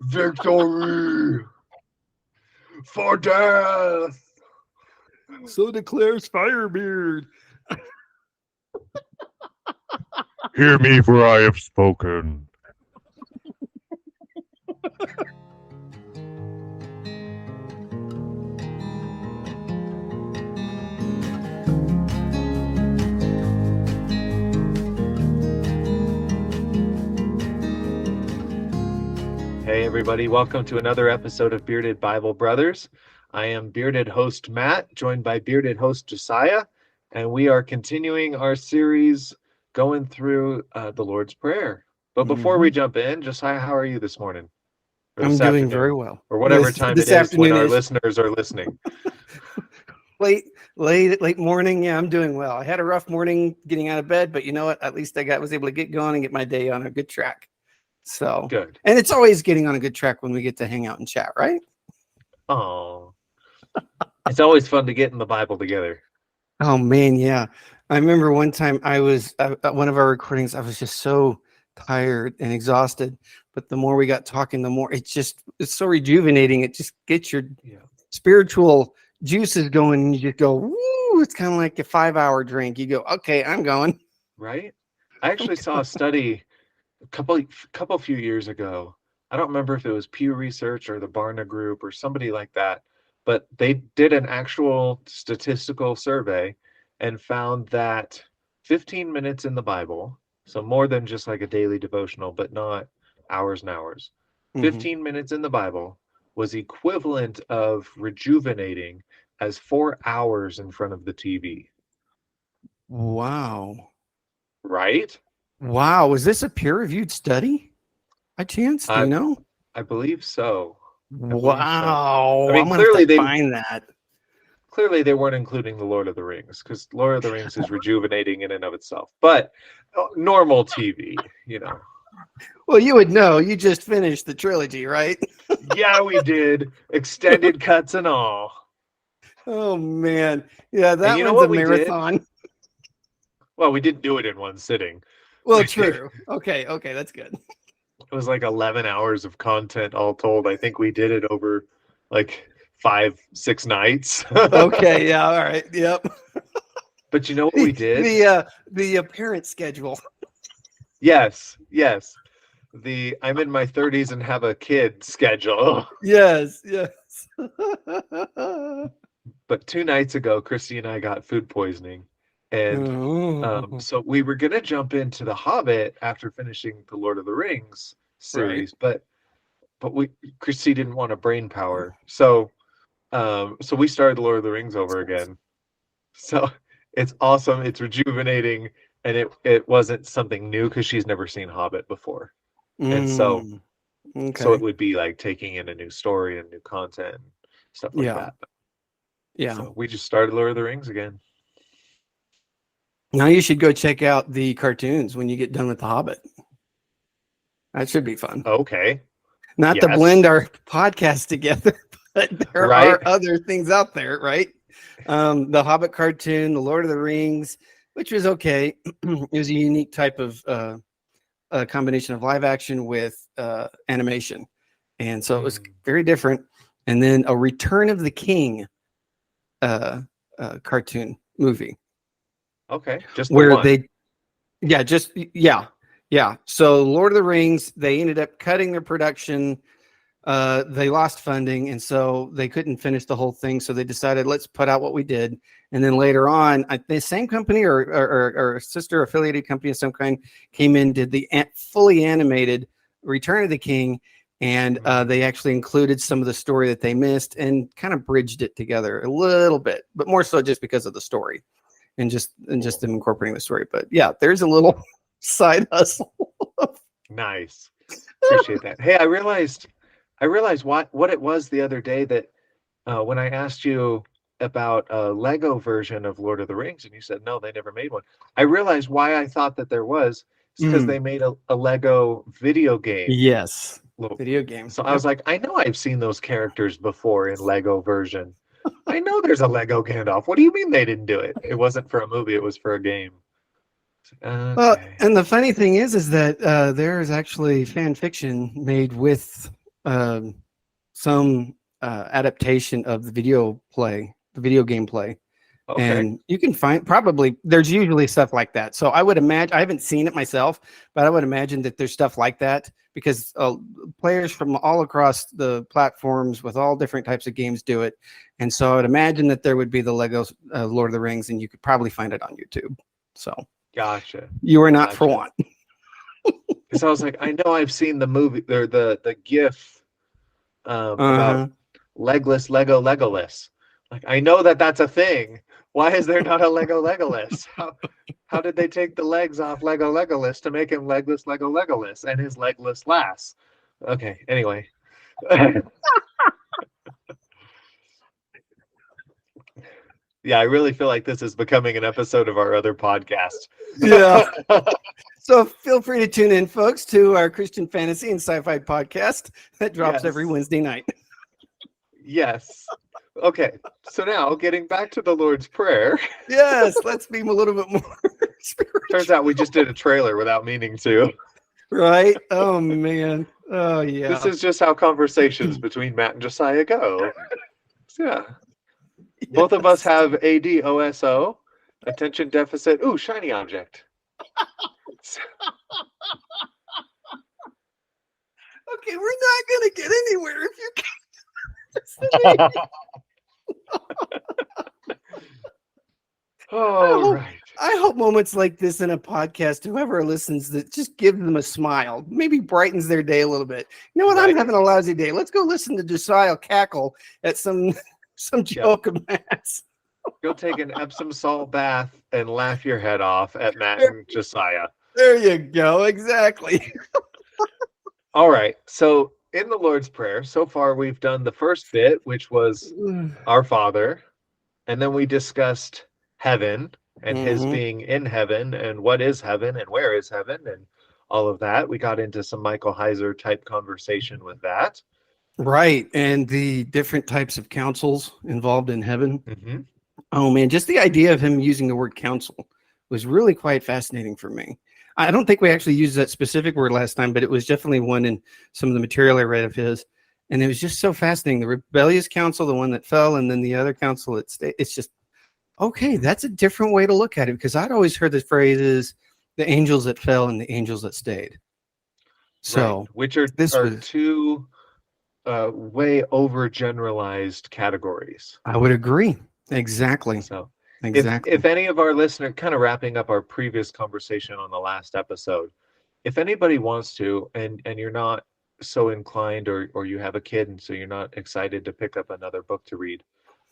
Victory for death. So declares Firebeard. Hear me, for I have spoken. Hey everybody, welcome to another episode of Bearded Bible Brothers. I am bearded host Matt, joined by bearded host Josiah, and we are continuing our series going through the Lord's Prayer. But before we jump in, Josiah, how are you this morning? Or I'm this doing afternoon? very well. Or whatever time this it is when our afternoon-ish. listeners are listening. Late morning. Yeah, I'm doing well. I had a rough morning getting out of bed, but you know what? At least I was able to get going and get my day on a good track. So Good. And it's always getting on a good track when we get to hang out and chat, right? Oh, it's always fun to get in the Bible together. Oh man, yeah. I remember one time I was at one of our recordings. I was just so tired and exhausted, but the more we got talking, the more it's so rejuvenating. It just gets your spiritual juices going, and you just go, woo! It's kind of like a 5-hour drink. You go, okay, I'm going. Right? I actually saw a study a few years ago. I don't remember if it was Pew Research or the Barna Group or somebody like that, but they did an actual statistical survey and found that 15 minutes in the Bible, so more than just like a daily devotional, but not hours and hours, 15 minutes in the Bible was equivalent of rejuvenating as 4 hours in front of the TV. Wow. Right? Wow. Was this a peer-reviewed study by chance? Do you know? I believe so. Wow. I mean, I'm clearly gonna find that. Clearly they weren't including the Lord of the Rings, because Lord of the Rings is rejuvenating in and of itself. But normal TV, you know. Well, you would know. You just finished the trilogy, right? Yeah, we did. Extended cuts and all. Oh man. Yeah, that one's a marathon. Well, we didn't do it in one sitting. Well, true. Okay, that's good. It was like 11 hours of content all told. I think we did it over like 5-6 nights. Okay, yeah, all right. Yep. But you know what we did? The parent schedule. Yes. I'm in my 30s and have a kid schedule. Yes. But 2 nights ago, Christy and I got food poisoning. And so we were going to jump into The Hobbit after finishing the Lord of the Rings series, right. but Christy didn't want a brain power. So we started the Lord of the Rings over again. So it's awesome. It's rejuvenating. And it wasn't something new because she's never seen Hobbit before. And so it would be like taking in a new story and new content and stuff like that. Yeah. So we just started Lord of the Rings again. Now you should go check out the cartoons when you get done with The Hobbit. That should be fun. Okay. Not to blend our podcast together, but there are other things out there, right? The Hobbit cartoon, The Lord of the Rings, which was okay. It was a unique type of a combination of live action with animation. And so it was very different. And then a Return of the King cartoon movie. Okay. Just where one. So Lord of the Rings, they ended up cutting their production. They lost funding, and so they couldn't finish the whole thing. So they decided, let's put out what we did. And then later on, the same company or sister affiliated company of some kind came in, did the fully animated Return of the King, and they actually included some of the story that they missed and kind of bridged it together a little bit, but more so just because of the story and just them incorporating the story. But yeah, there's a little side hustle. Nice. Appreciate that. Hey, I realized what it was the other day that when I asked you about a Lego version of Lord of the Rings, and you said, no, they never made one. I realized why I thought that there was. It's because they made a Lego video game. Yes. Video game. So I was like, I know I've seen those characters before in Lego version. I know there's a Lego Gandalf. What do you mean they didn't do it? It wasn't for a movie. It was for a game. Okay. Well, and the funny thing is that there is actually fan fiction made with some adaptation of the video game play. Okay. And you can find probably there's usually stuff like that. So I would imagine, I haven't seen it myself, but I would imagine that there's stuff like that because players from all across the platforms with all different types of games do it. And so I would imagine that there would be the Lego Lord of the Rings, and you could probably find it on YouTube. So Gotcha. you are not for one. Because I was like, I know I've seen the movie or the GIF about legless Lego Legolas. Like, I know that that's a thing. Why is there not a Lego Legolas? How did they take the legs off Lego Legolas to make him legless Lego Legolas and his legless lass? Okay, anyway. Yeah, I really feel like this is becoming an episode of our other podcast. Yeah. So feel free to tune in, folks, to our Christian fantasy and sci-fi podcast that drops every Wednesday night. Yes. Okay. So now getting back to the Lord's Prayer. Yes, let's be a little bit more spiritual. Turns out we just did a trailer without meaning to. Right? Oh, man. Oh, yeah. This is just how conversations between Matt and Josiah go. Yeah. Yes. Both of us have ADOSO, attention deficit. Ooh, shiny object. Okay, we're not going to get anywhere if you can't. I hope moments like this in a podcast, whoever listens, that just give them a smile, maybe brightens their day a little bit. You know what? Right. I'm having a lousy day. Let's go listen to Josiah cackle at some joke of Matt's. Go take an Epsom salt bath and laugh your head off at Matt and Josiah. There you go. Exactly. All right. So in the Lord's Prayer, so far we've done the first bit, which was our Father, and then we discussed heaven and his being in heaven and what is heaven and where is heaven and all of that. We got into some Michael Heiser type conversation with that. Right. And the different types of councils involved in heaven. Oh, man, just the idea of him using the word council was really quite fascinating for me. I don't think we actually used that specific word last time, but it was definitely one in some of the material I read of his. And it was just so fascinating. The rebellious council, the one that fell, and then the other council that stayed. It's just, okay, that's a different way to look at it, because I'd always heard the phrases, the angels that fell and the angels that stayed. So, right. Which are two way overgeneralized categories. I would agree. Exactly. So exactly. If any of our listeners, kind of wrapping up our previous conversation on the last episode, if anybody wants to, and you're not so inclined, or you have a kid and so you're not excited to pick up another book to read,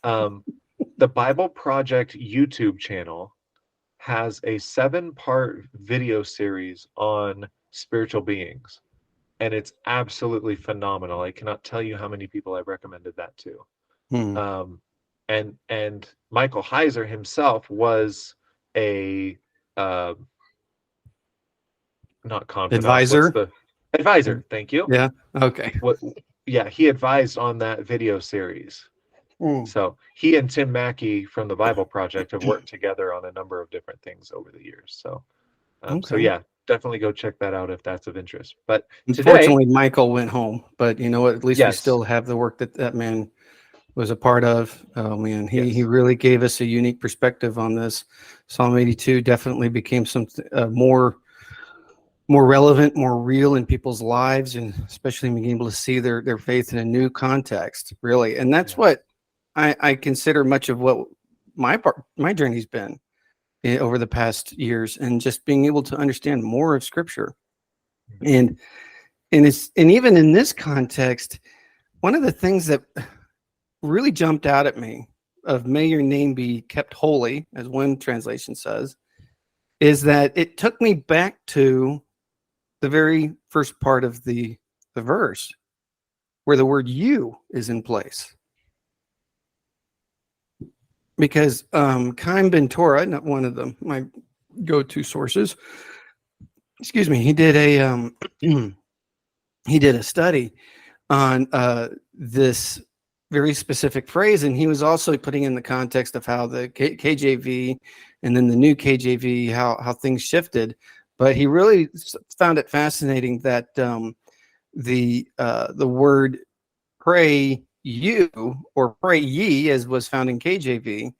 the Bible Project YouTube channel has a 7-part video series on spiritual beings, and it's absolutely phenomenal. I cannot tell you how many people I've recommended that to. And Michael Heiser himself was a not confidant, advisor. Advisor. Thank you. Yeah. Okay. Yeah, he advised on that video series. So he and Tim Mackey from the Bible Project have worked together on a number of different things over the years. So, so yeah, definitely go check that out if that's of interest. But unfortunately, Michael went home. But you know what? At least we still have the work that man was a part of. Oh man, he really gave us a unique perspective on this. Psalm 82 definitely became something more relevant, more real in people's lives, and especially being able to see their faith in a new context, really. And that's what I consider much of what my journey's been over the past years, and just being able to understand more of Scripture. And even in this context, one of the things that really jumped out at me of "May your name be kept holy," as one translation says, is that it took me back to the very first part of the verse where the word "you" is in place. Because Chaim Ben Torah, not one of my go-to sources, excuse me, he did a study on this very specific phrase, and he was also putting in the context of how the KJV and then the new KJV, how things shifted. But he really found it fascinating that the word pray you or pray ye, as was found in KJV,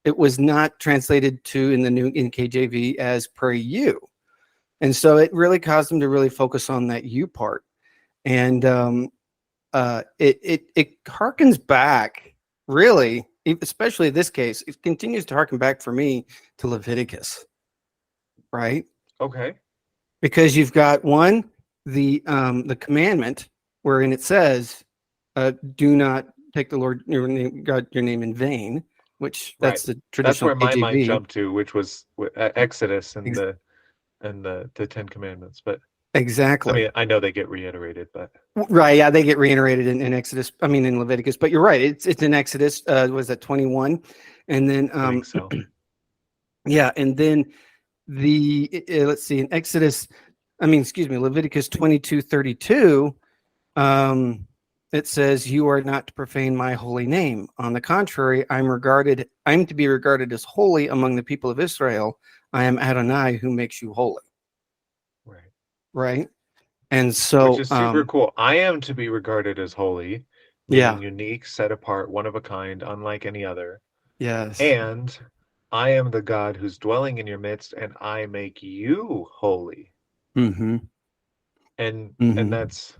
it was not translated to in KJV as pray you. And so it really caused them to really focus on that you part. And it harkens back, really, especially in this case, it continues to harken back for me to Leviticus, right? Okay. Because you've got the commandment wherein it says, do not take the Lord your name in vain, which that's the That's traditional where my mind KJV. jumped to, which was Exodus and the Ten Commandments. But exactly. I mean, I know they get reiterated, but right, yeah, they get reiterated in Exodus. I mean, in Leviticus. But you're right; it's in Exodus. Was that 21? And then I think so. yeah, and then let's see, in Exodus. Leviticus 22:32. It says, "You are not to profane my holy name. On the contrary, I'm to be regarded as holy among the people of Israel. I am Adonai who makes you holy." Right. Right. And so, which is super cool. I am to be regarded as holy, meaning unique, set apart, one of a kind, unlike any other. Yes. And I am the God who's dwelling in your midst, and I make you holy. Mm-hmm. And that's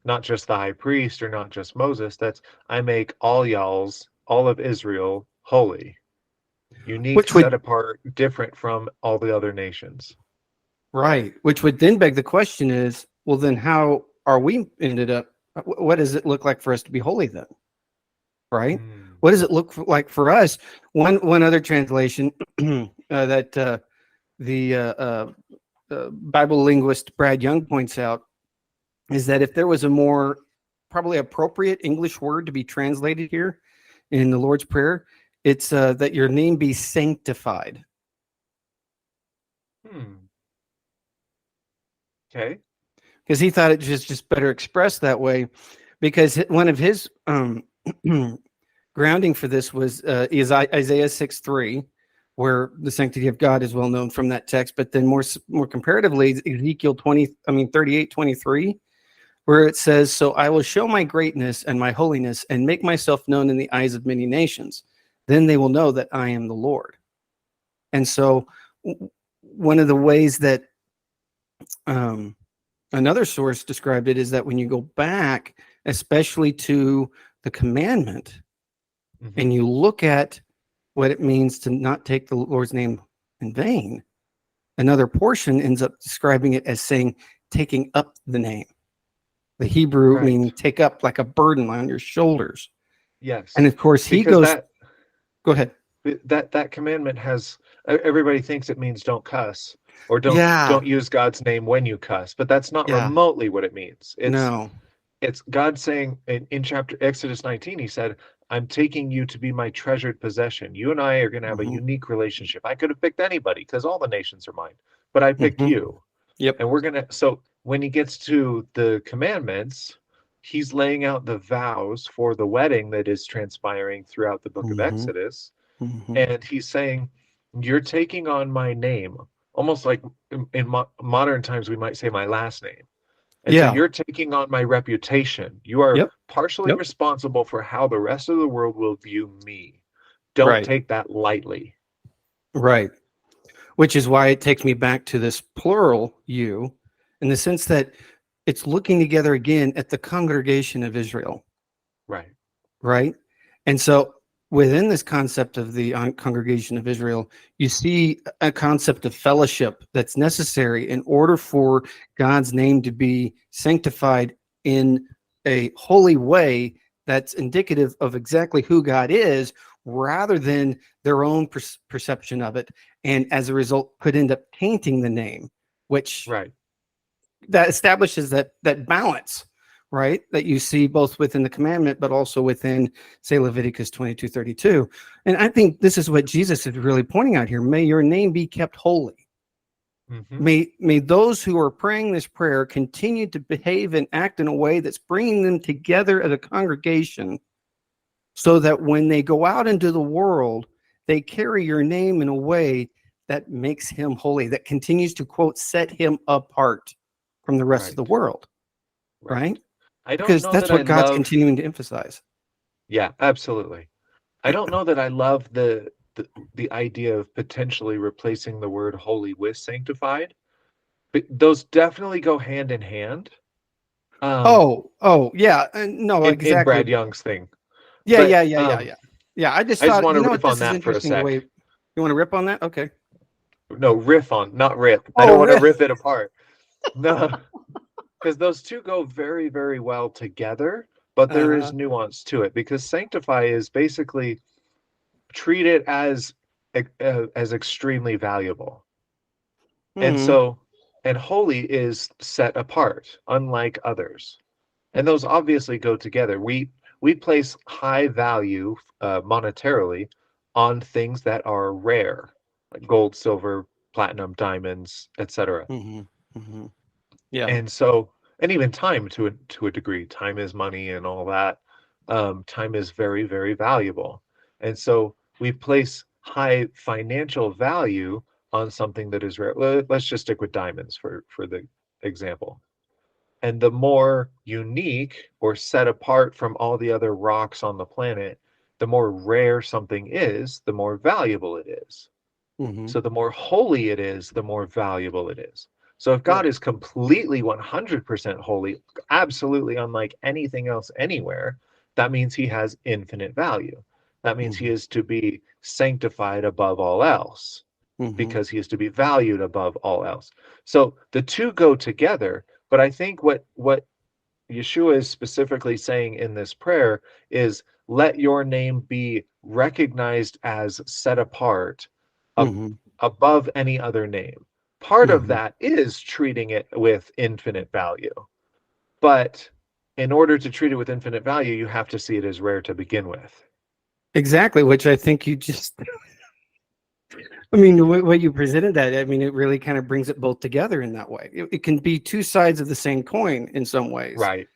not just the high priest or not just Moses. That's I make all of Israel holy, unique, set apart, different from all the other nations. Right. Which would then beg the question is, well, then how are we ended up? What does it look like for us to be holy then? Right. What does it look like for us? One other translation that the Bible linguist Brad Young points out is that if there was a more probably appropriate English word to be translated here in the Lord's Prayer, it's that your name be sanctified. Okay. Because he thought it just better expressed that way, because one of his grounding for this was is Isaiah 6:3, where the sanctity of God is well known from that text, but then more comparatively, Ezekiel 38:23, where it says, "So I will show my greatness and my holiness and make myself known in the eyes of many nations. Then they will know that I am the Lord." And so one of the ways that another source described it is that when you go back, especially to the commandment, and you look at what it means to not take the Lord's name in vain, another portion ends up describing it as saying taking up the name. The Hebrew meaning take up, like a burden on your shoulders. Yes. And of course he goes, go ahead. That commandment has, everybody thinks it means don't cuss or don't use God's name when you cuss, but that's not remotely what it means. It's God saying in chapter Exodus 19, he said, "I'm taking you to be my treasured possession. You and I are going to have a unique relationship. I could have picked anybody because all the nations are mine, but I picked you." Yep. And so when he gets to the commandments, he's laying out the vows for the wedding that is transpiring throughout the book of Exodus. And he's saying, "You're taking on my name," almost like in modern times, we might say my last name. And so you're taking on my reputation. You are partially responsible for how the rest of the world will view me. Don't take that lightly. Right. Which is why it takes me back to this plural you, in the sense that it's looking together again at the congregation of Israel. Right. Right. And so within this concept of the congregation of Israel, you see a concept of fellowship that's necessary in order for God's name to be sanctified in a holy way that's indicative of exactly who God is, rather than their own perception of it. And as a result, could end up tainting the name, which that establishes that balance, right, that you see both within the commandment, but also within, say, Leviticus 22:32. And I think this is what Jesus is really pointing out here. May your name be kept holy. May those who are praying this prayer continue to behave and act in a way that's bringing them together as a congregation, so that when they go out into the world, they carry your name in a way that makes him holy, that continues to, quote, set him apart from the rest of the world. Right. right? I don't Because know that's that I what God's love. continuing to emphasize. Yeah, absolutely. I don't know that I love the idea of potentially replacing the word holy with sanctified. But those definitely go hand in hand. Um, Oh, yeah. No, in exactly. Brad Young's thing. Yeah, But yeah, yeah, yeah, yeah. Yeah, I just I just thought, want to what, riff on this is that for a interesting the way sec. you want to rip on that? Okay. No, riff on, not rip. I Oh, don't want to rip. rip it apart. No, because those two go very, very well together, but there is Uh-huh. nuance to it because sanctify is basically treat it as extremely valuable. And Hmm. so, and holy is set apart, unlike others. And those obviously go together. We place high value monetarily on things that are rare, like gold, silver, platinum, diamonds, etc. Hmm. Hmm. Yeah. And so, and even time to a degree, time is money and all that. Time is very, very valuable. And so we place high financial value on something that is rare. Let's just stick with diamonds for the example. And the more unique or set apart from all the other rocks on the planet, the more rare something is, the more valuable it is. Hmm. So the more holy it is, the more valuable it is. So if God Right. is completely 100% holy, absolutely unlike anything else anywhere, that means he has infinite value. That means he Hmm. is to be sanctified above all else Hmm. because he is to be valued above all else. So the two go together, but I think what Yeshua is specifically saying in this prayer is let your name be recognized as set apart ab- Hmm. above any other name. Part of Hmm. that is treating it with infinite value. But in order to treat it with infinite value, you have to see it as rare to begin with. Exactly, which I think you just, I mean, the way you presented that, I mean, it really kind of brings it both together in that way. It can be two sides of the same coin in some ways. Right.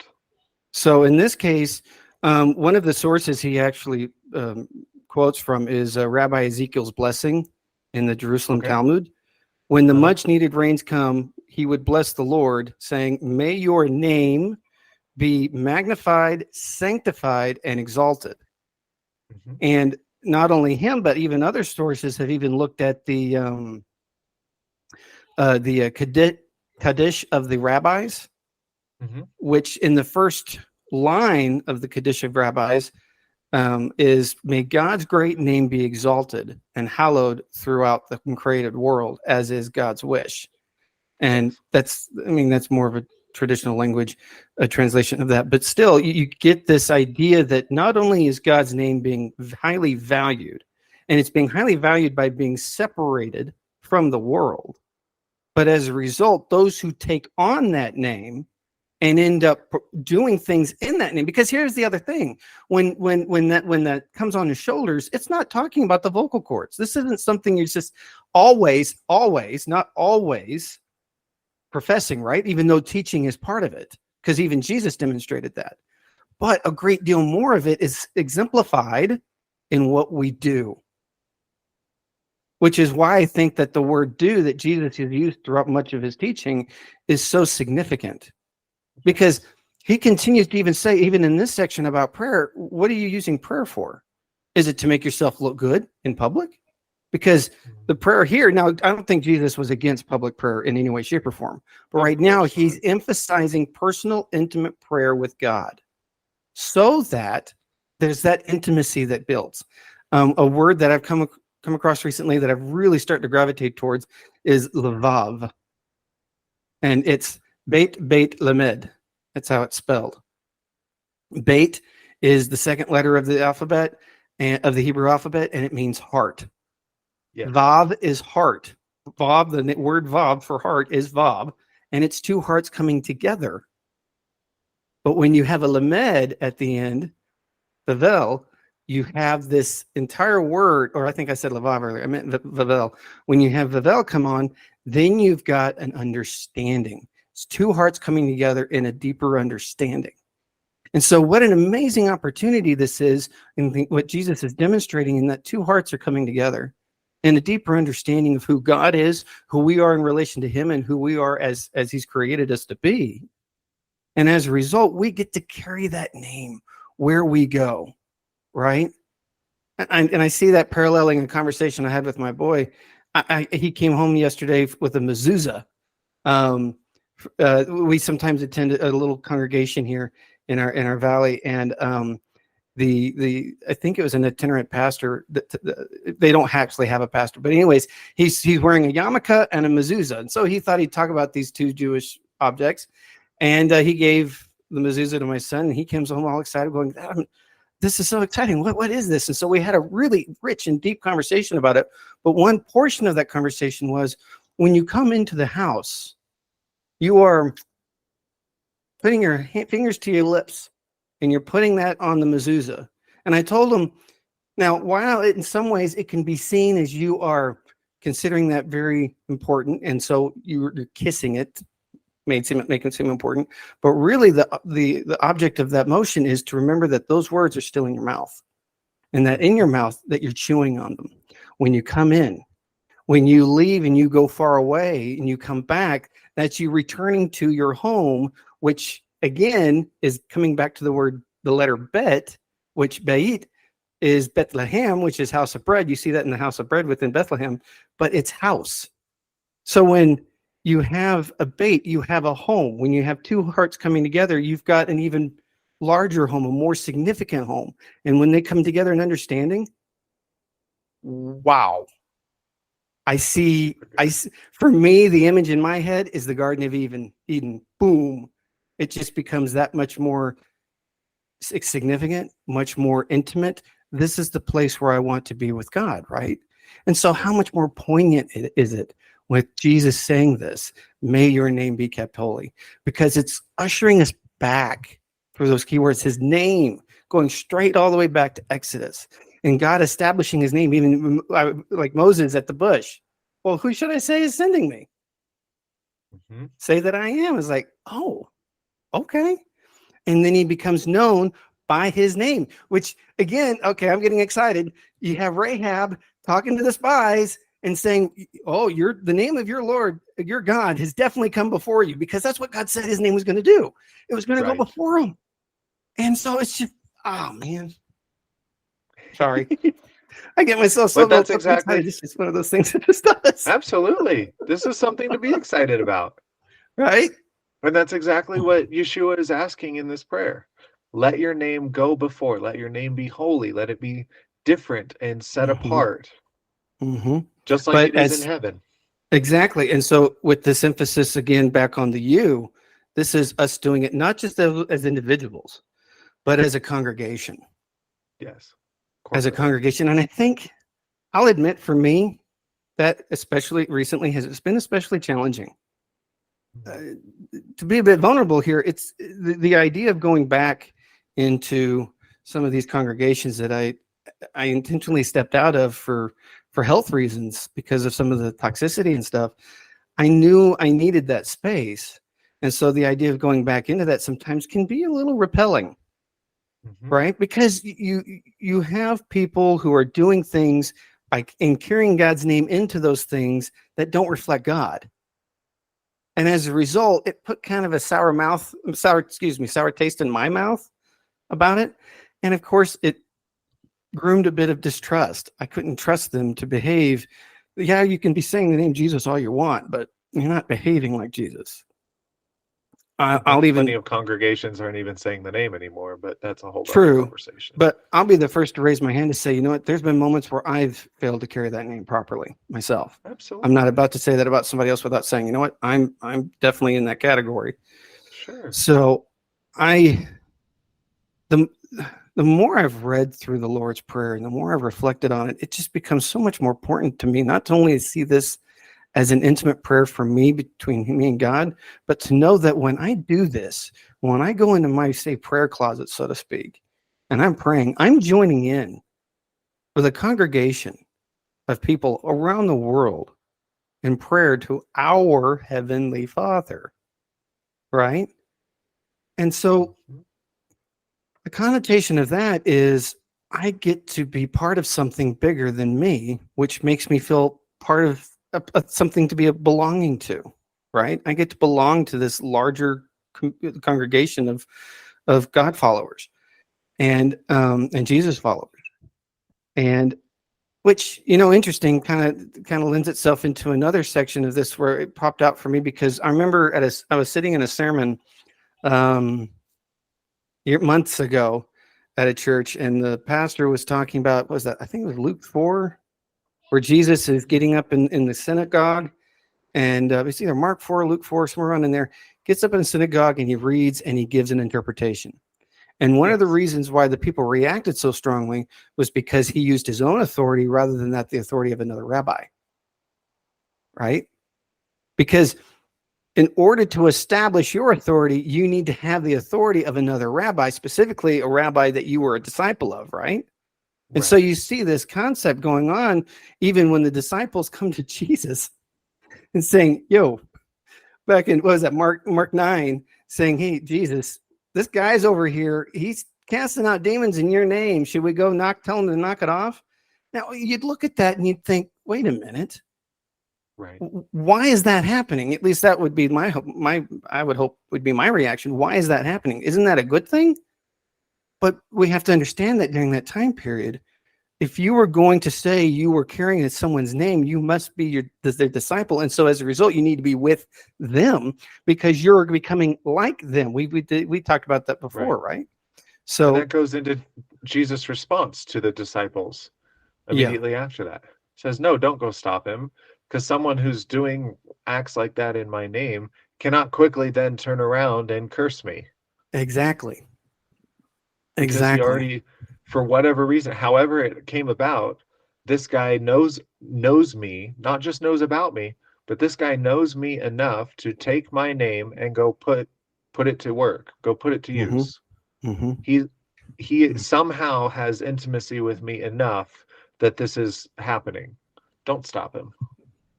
So in this case, one of the sources he actually quotes from is Rabbi Ezekiel's blessing in the Jerusalem Okay. Talmud. When the Uh-huh. much needed rains come, he would bless the Lord, saying, "May your name be magnified, sanctified, and exalted." Hmm. And not only him, but even other sources have even looked at the Kaddish of the rabbis, Hmm. which in the first line of the Kaddish of rabbis is "May God's great name be exalted and hallowed throughout the created world, as is God's wish." And Yes. that's, I mean, that's more of a traditional language, a translation of that. But still, you get this idea that not only is God's name being highly valued, and it's being highly valued by being separated from the world, but as a result, those who take on that name and end up doing things in that name. Because here's the other thing: when that comes on his shoulders, it's not talking about the vocal cords. This isn't something you're just always, not always professing, right? Even though teaching is part of it, because even Jesus demonstrated that. But a great deal more of it is exemplified in what we do, which is why I think that the word do that Jesus has used throughout much of his teaching is so significant, because Yes. he continues to even say, even in this section about prayer, what are you using prayer for? Is it to make yourself look good in public? Because the prayer here, now, I don't think Jesus was against public prayer in any way, shape, or form. But Of right now, course not. he's emphasizing personal, intimate prayer with God so that there's that intimacy that builds. A word that I've come across recently that I've really started to gravitate towards is levav. And it's beit lamed. That's how it's spelled. Beit is the second letter of the alphabet, and of the Hebrew alphabet, and it means heart. Yes. Vav is heart. Vav, the word vav for heart is vav, and it's two hearts coming together. But when you have a lamed at the end, the vel, you have this entire word, or I think I said lavav earlier, I meant vavel. When you have vavel come on, then you've got an understanding. It's two hearts coming together in a deeper understanding. And so, what an amazing opportunity this is, and what Jesus is demonstrating in that two hearts are coming together in a deeper understanding of who God is, who we are in relation to Him, and who we are as He's created us to be. And as a result, we get to carry that name where we go, right? And I see that paralleling a conversation I had with my boy. He came home yesterday with a mezuzah. We sometimes attend a little congregation here in our valley, and the I think it was an itinerant pastor. They don't actually have a pastor, but anyways, he's wearing a yarmulke and a mezuzah, and so he thought he'd talk about these two Jewish objects, and he gave the mezuzah to my son, and he comes home all excited, going, "This is so exciting! What is this?" And so we had a really rich and deep conversation about it. But one portion of that conversation was, when you come into the house, you are putting your fingers to your lips, and you're putting that on the mezuzah. And I told him, now, while in some ways it can be seen as you are considering that very important, and so you're kissing it, make it seem important, but really the object of that motion is to remember that those words are still in your mouth, and that in your mouth that you're chewing on them. When you come in, when you leave and you go far away and you come back, that's you returning to your home, which again is coming back to the letter bet, which Beit is Bethlehem, which is house of bread. You see that in the house of bread within Bethlehem, but it's house. So when you have a bait, you have a home. When you have two hearts coming together, you've got an even larger home, a more significant home. And when they come together in understanding, wow. For me, the image in my head is the Garden of Eden. Boom. It just becomes that much more significant, much more intimate. This is the place where I want to be with God, right? And so how much more poignant is it with Jesus saying this, may your name be kept holy, because it's ushering us back through those keywords, his name, going straight all the way back to Exodus, and God establishing his name, even like Moses at the bush. Well, who should I say is sending me? Mm-hmm. Say that I am. It's like, oh, okay. And then he becomes known by his name, which again, okay, I'm getting excited. You have Rahab talking to the spies and saying, oh, the name of your Lord, your God has definitely come before you, because that's what God said his name was going to do. It was going to go before him. And so it's just, oh man. Sorry. I get myself so excited. It's just one of those things that just does. Absolutely. This is something to be excited about. Right? And that's exactly what Yeshua is asking in this prayer. Let your name go before. Let your name be holy. Let it be different and set apart. Mm-hmm. Just like it is in heaven. Exactly. And so with this emphasis again back on the you, this is us doing it not just as individuals, but as a congregation. Yes. As a congregation. And I think I'll admit, for me, that especially recently it's been especially challenging. To be a bit vulnerable here, it's the idea of going back into some of these congregations that I intentionally stepped out of for health reasons because of some of the toxicity and stuff. I knew I needed that space. And so the idea of going back into that sometimes can be a little repelling. Mm-hmm. Right? Because you have people who are doing things and carrying God's name into those things that don't reflect God. And as a result, it put kind of a sour taste in my mouth about it. And of course, it groomed a bit of distrust. I couldn't trust them to behave. Yeah, you can be saying the name Jesus all you want, but you're not behaving like Jesus. Many of congregations aren't even saying the name anymore, but that's a whole other conversation. But I'll be the first to raise my hand to say, you know what, there's been moments where I've failed to carry that name properly myself. Absolutely. I'm not about to say that about somebody else without saying, you know what, I'm definitely in that category. Sure. So the more I've read through the Lord's Prayer and the more I've reflected on it, it just becomes so much more important to me, not to only see this as an intimate prayer for me, between me and God, but to know that when I do this, when I go into my, say, prayer closet, so to speak, and I'm praying, I'm joining in with a congregation of people around the world in prayer to our Heavenly Father, right? And so the connotation of that is I get to be part of something bigger than me, which makes me feel part of something to be belonging to, right? I get to belong to this larger congregation of God followers and Jesus followers. And which, interesting, kind of lends itself into another section of this where it popped out for me, because I remember I was sitting in a sermon months ago at a church, and the pastor was talking about, what was that? I think it was Luke 4, where Jesus is getting up in the synagogue, and it's either Mark 4 or Luke 4, somewhere around in there, gets up in the synagogue and he reads and he gives an interpretation. And one of the reasons why the people reacted so strongly was because he used his own authority rather than the authority of another rabbi. Right? Because in order to establish your authority, you need to have the authority of another rabbi, specifically a rabbi that you were a disciple of, right? And so you see this concept going on even when the disciples come to Jesus and saying, yo, back in, what was that, Mark 9, saying, hey, Jesus, this guy's over here, he's casting out demons in your name. Should we go tell him to knock it off? Now, you'd look at that and you'd think, wait a minute. Right. Why is that happening? At least that would be I would hope would be my reaction. Why is that happening? Isn't that a good thing? But we have to understand that during that time period, if you were going to say you were carrying someone's name, you must be their disciple. And so as a result, you need to be with them because you're becoming like them. We talked about that before, right? So and that goes into Jesus' response to the disciples immediately after that. He says, no, don't go stop him, because someone who's doing acts like that in my name cannot quickly then turn around and curse me. Exactly. Because he already, for whatever reason, however it came about, this guy knows me, not just knows about me, but this guy knows me enough to take my name and go put it to work, go put it to use. He somehow has intimacy with me enough that this is happening. Don't stop him.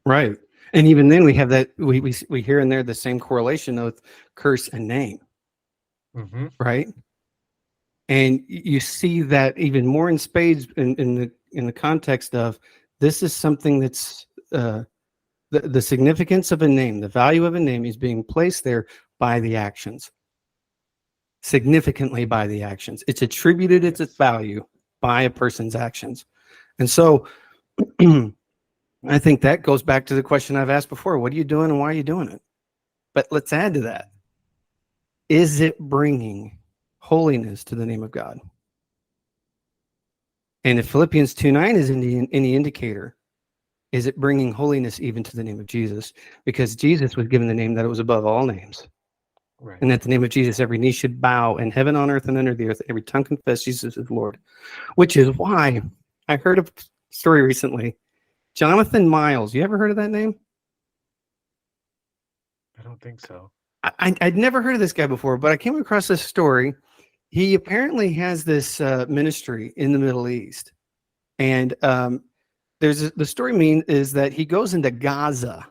Right. And even then we have that, we hear in there the same correlation of curse and name. Right. And you see that even more in spades in the context of this is something that's the significance of a name, the value of a name is being placed there by the actions, significantly by the actions. It's attributed its value by a person's actions. And so I think that goes back to the question I've asked before. What are you doing and why are you doing it? But let's add to that. Is it bringing holiness to the name of God? And if Philippians 2:9 is any indicator, is it bringing holiness even to the name of Jesus? Because Jesus was given the name that it was above all names. Right. And at the name of Jesus, every knee should bow in heaven, on earth, and under the earth. Every tongue confess Jesus is Lord. Which is why I heard a story recently. Jonathan Miles. You ever heard of that name? I don't think so. I'd never heard of this guy before, but I came across this story. He apparently has this ministry in the Middle East. And the story is that he goes into Gaza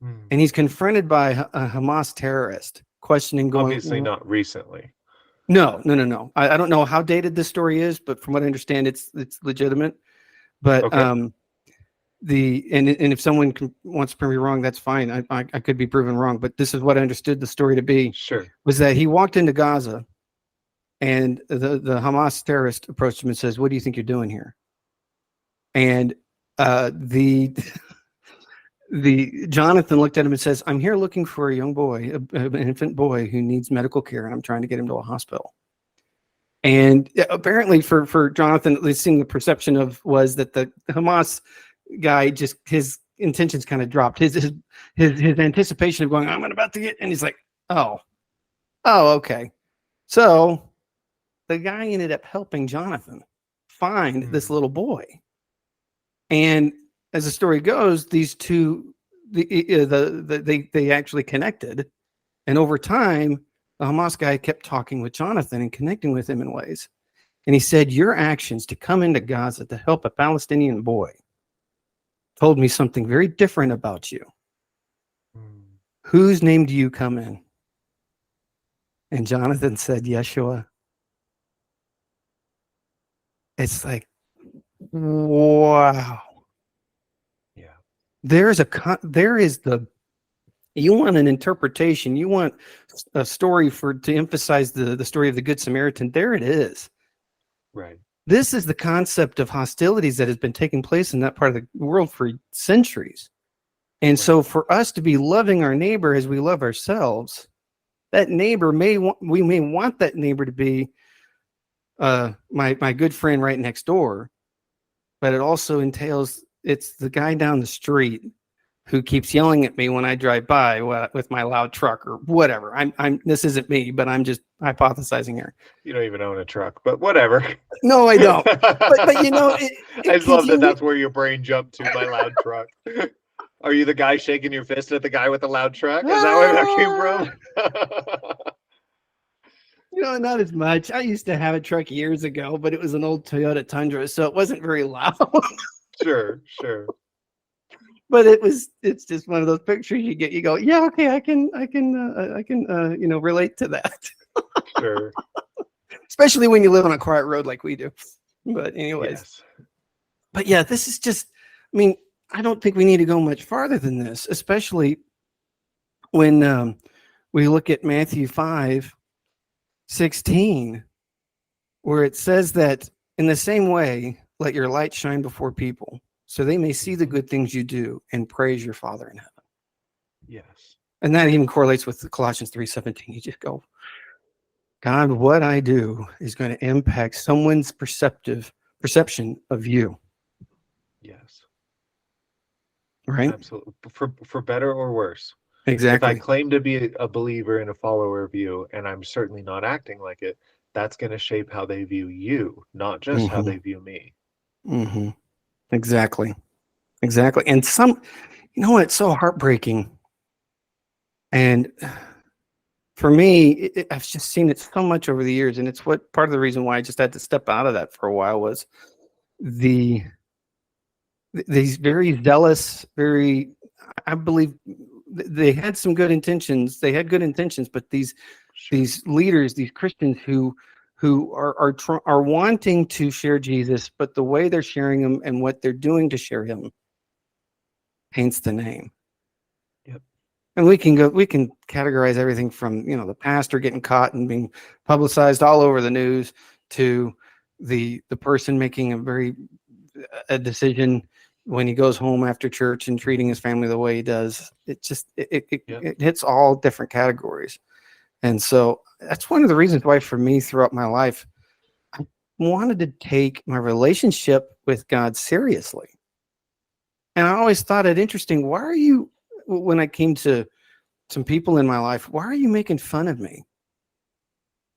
and he's confronted by a Hamas terrorist, questioning going. Obviously not recently. No. I don't know how dated this story is, but from what I understand, it's legitimate. But and if someone wants to prove me wrong, that's fine. I could be proven wrong, but this is what I understood the story to be. Sure. Was that he walked into Gaza and the Hamas terrorist approached him and says, "What do you think you're doing here?" And the Jonathan looked at him and says, "I'm here looking for a young boy, an infant boy who needs medical care, and I'm trying to get him to a hospital." And apparently for Jonathan, at least the perception was that the Hamas guy, just his intentions kind of dropped. His anticipation of going, I'm about to get, and he's like, oh, okay. So the guy ended up helping Jonathan find this little boy. And as the story goes, these two, they actually connected. And over time, the Hamas guy kept talking with Jonathan and connecting with him in ways. And he said, your actions to come into Gaza to help a Palestinian boy told me something very different about you. Whose name do you come in? And Jonathan said, Yeshua. It's like, wow. Yeah. There is the You want an interpretation. You want a story to emphasize the story of the Good Samaritan. There it is. Right. This is the concept of hostilities that has been taking place in that part of the world for centuries. And so for us to be loving our neighbor as we love ourselves, that neighbor we may want that neighbor to be my good friend right next door, but it also entails it's the guy down the street who keeps yelling at me when I drive by with my loud truck or whatever. This isn't me, but I'm just hypothesizing here. You don't even own a truck, but whatever. No, I don't. But you know, I just love that that's where your brain jumped to, my loud truck. Are you the guy shaking your fist at the guy with the loud truck? Is that where that came from? You know, not as much. I used to have a truck years ago, but it was an old Toyota Tundra, so it wasn't very loud. Sure. But it's just one of those pictures you get. You go, yeah, okay, I can, relate to that. Sure. Especially when you live on a quiet road like we do. But anyways, yes. But yeah, this is just. I mean, I don't think we need to go much farther than this, especially when we look at Matthew 5:16, where it says that in the same way, let your light shine before people, so they may see the good things you do and praise your Father in heaven. Yes. And that even correlates with the Colossians 3:17. You just go, God, what I do is going to impact someone's perception of you. Yes. Right? Absolutely. For better or worse. Exactly. If I claim to be a believer and a follower of you, and I'm certainly not acting like it, that's going to shape how they view you, not just how they view me. Mm-hmm. Exactly. And it's so heartbreaking. And for me, I've just seen it so much over the years. And it's what part of the reason why I just had to step out of that for a while was these very zealous, I believe they had some good intentions. They had good intentions, but these leaders, these Christians who are wanting to share Jesus, but the way they're sharing him and what they're doing to share him paints the name. Yep. And we can categorize everything from, the pastor getting caught and being publicized all over the news to the person making a decision when he goes home after church and treating his family the way he does. It just, it hits all different categories. And so that's one of the reasons why for me throughout my life, I wanted to take my relationship with God seriously. And I always thought it interesting. When I came to some people in my life, why are you making fun of me?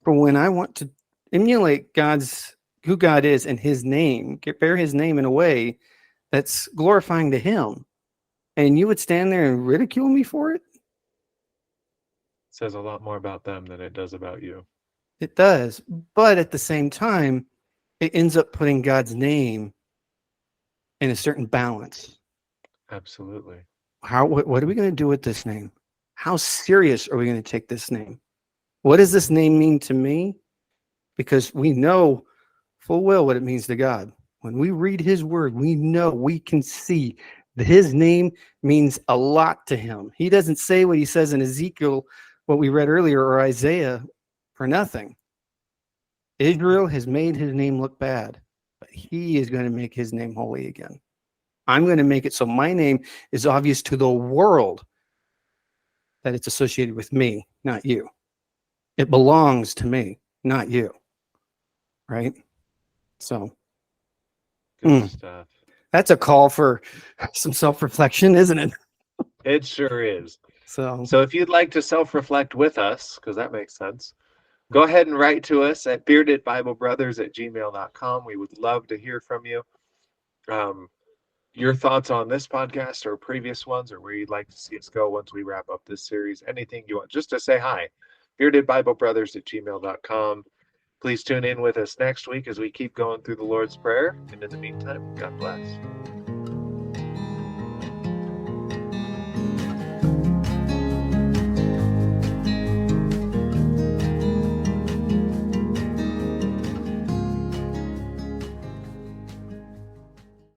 For when I want to emulate who God is and his name, bear his name in a way that's glorifying to him. And you would stand there and ridicule me for it? Says a lot more about them than it does about you. It does. But at the same time, it ends up putting God's name in a certain balance. Absolutely. What are we going to do with this name? How serious are we going to take this name? What does this name mean to me? Because we know full well what it means to God. When we read his word, we can see that his name means a lot to him. He doesn't say what he says in Ezekiel, what we read earlier, or Isaiah for nothing. Israel has made his name look bad, but he is going to make his name holy again. I'm going to make it so my name is obvious to the world that it's associated with me, not you. It belongs to me, not you. Right? So, good stuff. That's a call for some self-reflection, isn't it? It sure is. So if you'd like to self-reflect with us, because that makes sense, go ahead and write to us at beardedbiblebrothers@gmail.com. We would love to hear from you. Your thoughts on this podcast or previous ones, or where you'd like to see us go once we wrap up this series, anything you want, just to say hi. beardedbiblebrothers@gmail.com. Please tune in with us next week as we keep going through the Lord's Prayer. And in the meantime, God bless.